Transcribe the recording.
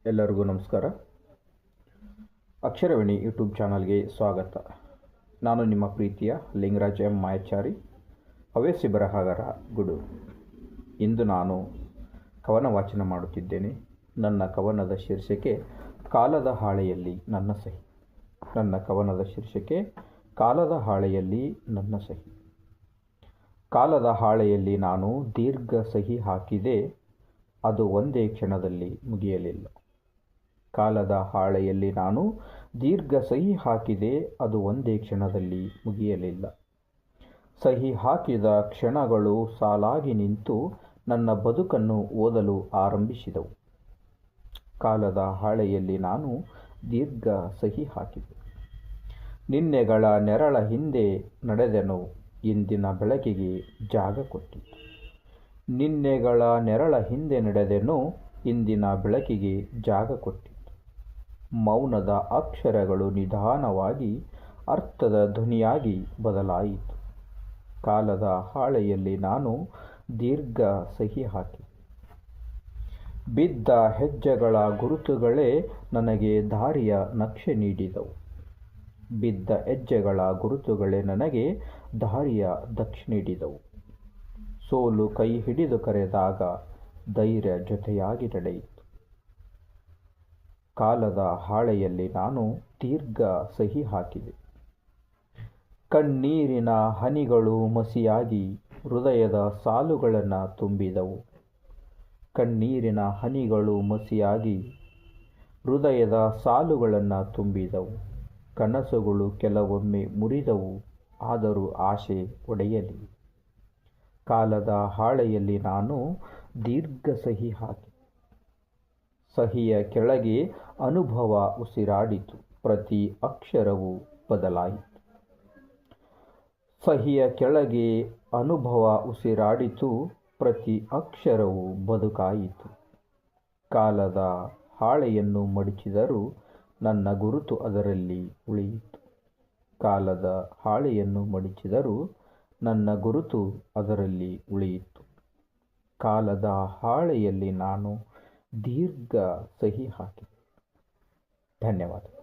ಎಲ್ಲರಿಗೂ ನಮಸ್ಕಾರ. ಅಕ್ಷರವೇಣಿ ಯೂಟ್ಯೂಬ್ ಚಾನಲ್ಗೆ ಸ್ವಾಗತ. ನಾನು ನಿಮ್ಮ ಪ್ರೀತಿಯ ಲಿಂಗರಾಜ್ ಎಂ ಮಾಯಾಚಾರಿ, ಹವ್ಯಾಸಿ ಬರಹಗಾರ ಗುಡು. ಇಂದು ನಾನು ಕವನ ವಾಚನ ಮಾಡುತ್ತಿದ್ದೇನೆ. ನನ್ನ ಕವನದ ಶೀರ್ಷಿಕೆ ಕಾಲದ ಹಾಳೆಯಲ್ಲಿ ನನ್ನ ಸಹಿ. ನನ್ನ ಕವನದ ಶೀರ್ಷಿಕೆ ಕಾಲದ ಹಾಳೆಯಲ್ಲಿ ನನ್ನ ಸಹಿ. ಕಾಲದ ಹಾಳೆಯಲ್ಲಿ ನಾನು ದೀರ್ಘ ಸಹಿ ಹಾಕಿದೆ, ಅದು ಒಂದೇ ಕ್ಷಣದಲ್ಲಿ ಮುಗಿಯಲಿಲ್ಲ. ಕಾಲದ ಹಾಳೆಯಲ್ಲಿ ನಾನು ದೀರ್ಘ ಸಹಿ ಹಾಕಿದೆ, ಅದು ಒಂದೇ ಕ್ಷಣದಲ್ಲಿ ಮುಗಿಯಲಿಲ್ಲ. ಸಹಿ ಹಾಕಿದ ಕ್ಷಣಗಳು ಸಾಲಾಗಿ ನಿಂತು ನನ್ನ ಬದುಕನ್ನು ಓದಲು ಆರಂಭಿಸಿದವು. ಕಾಲದ ಹಾಳೆಯಲ್ಲಿ ನಾನು ದೀರ್ಘ ಸಹಿ ಹಾಕಿದೆ. ನಿನ್ನೆಗಳ ನೆರಳ ಹಿಂದೆ ನಡೆದೆನು, ಇಂದಿನ ಬೆಳಕಿಗೆ ಜಾಗ ಕೊಟ್ಟಿತು. ನಿನ್ನೆಗಳ ನೆರಳ ಹಿಂದೆ ನಡೆದೆನು, ಇಂದಿನ ಬೆಳಕಿಗೆ ಜಾಗ ಕೊಟ್ಟಿತು. ಮೌನದ ಅಕ್ಷರಗಳು ನಿಧಾನವಾಗಿ ಅರ್ಥದ ಧ್ವನಿಯಾಗಿ ಬದಲಾಯಿತು. ಕಾಲದ ಹಾಳೆಯಲ್ಲಿ ನಾನು ದೀರ್ಘ ಸಹಿ ಹಾಕಿದೆ. ಬಿದ್ದ ಹೆಜ್ಜೆಗಳ ಗುರುತುಗಳೇ ನನಗೆ ದಾರಿಯ ನಕ್ಷೆ ನೀಡಿದವು. ಬಿದ್ದ ಹೆಜ್ಜೆಗಳ ಗುರುತುಗಳೇ ನನಗೆ ದಾರಿಯ ದಕ್ಷೆ ನೀಡಿದವು. ಸೋಲು ಕೈ ಹಿಡಿದು ಕರೆದಾಗ ಧೈರ್ಯ ಜೊತೆಯಾಗಿ ನಡೆಯಿತು. ಕಾಲದ ಹಾಳೆಯಲ್ಲಿ ನಾನು ದೀರ್ಘ ಸಹಿ ಹಾಕಿದೆ. ಕಣ್ಣೀರಿನ ಹನಿಗಳು ಮಸಿಯಾಗಿ ಹೃದಯದ ಸಾಲುಗಳನ್ನು ತುಂಬಿದವು. ಕಣ್ಣೀರಿನ ಹನಿಗಳು ಮಸಿಯಾಗಿ ಹೃದಯದ ಸಾಲುಗಳನ್ನು ತುಂಬಿದವು. ಕನಸುಗಳು ಕೆಲವೊಮ್ಮೆ ಮುರಿದವು, ಆದರೂ ಆಸೆ ಒಡೆಯಲಿ. ಕಾಲದ ಹಾಳೆಯಲ್ಲಿ ನಾನು ದೀರ್ಘ ಸಹಿ ಹಾಕಿದೆ. ಸಹಿಯ ಕೆಳಗೆ ಅನುಭವ ಉಸಿರಾಡಿತು, ಪ್ರತಿ ಅಕ್ಷರವೂ ಬದಲಾಯಿತು. ಸಹಿಯ ಕೆಳಗೆ ಅನುಭವ ಉಸಿರಾಡಿತು, ಪ್ರತಿ ಅಕ್ಷರವೂ ಬದುಕಾಯಿತು. ಕಾಲದ ಹಾಳೆಯನ್ನು ಮಡಚಿದರೂ ನನ್ನ ಗುರುತು ಅದರಲ್ಲಿ ಉಳಿಯಿತು. ಕಾಲದ ಹಾಳೆಯನ್ನು ಮಡಚಿದರೂ ನನ್ನ ಗುರುತು ಅದರಲ್ಲಿ ಉಳಿಯಿತು. ಕಾಲದ ಹಾಳೆಯಲ್ಲಿ ನಾನು ದೀರ್ಘ ಸಹಿ ಹಾಕಿದೆ. ಧನ್ಯವಾದ.